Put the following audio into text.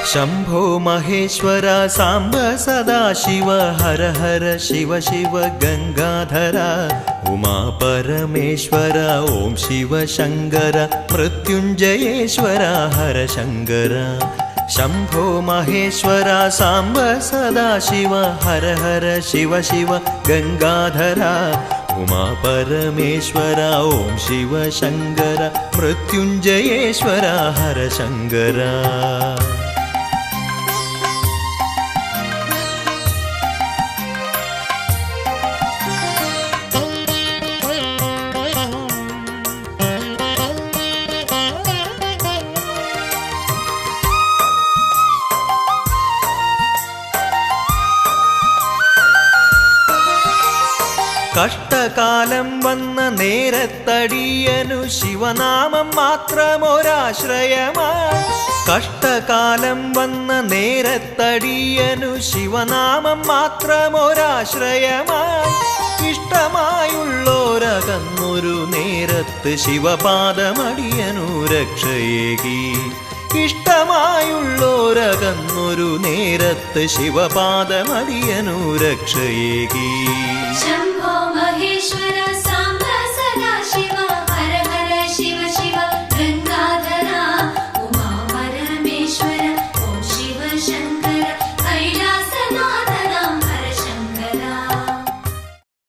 शंभो महेश्वर सांब सदाशिव हर हर शिव शिव गंगाधर उमा परमेश्वर ओं शिव शंकर मृत्युंजयेश्वर हर शंकर शंभो महेश्वर सांब सदाशिव हर हर शिव शिव गंगाधर उमा परमेश्वर ओं शिव शंकर मृत्युंजयेश्वर हर शंकर കഷ്ടകാലം വന്ന നേരത്തടിയനു ശിവനാമം മാത്രമൊരാശ്രയമായി കഷ്ടകാലം വന്ന നേരത്തടിയനു ശിവനാമം മാത്രമൊരാശ്രയമായി ഇഷ്ടമായുള്ളോരകന്നൊരു നേരത്ത് ശിവപാദമടിയനു രക്ഷയേകി ഇഷ്ടമായുള്ളോരകന്നൊരു നേരത്ത് ശിവപാദമടിയനു രക്ഷയേകി ശംഭോ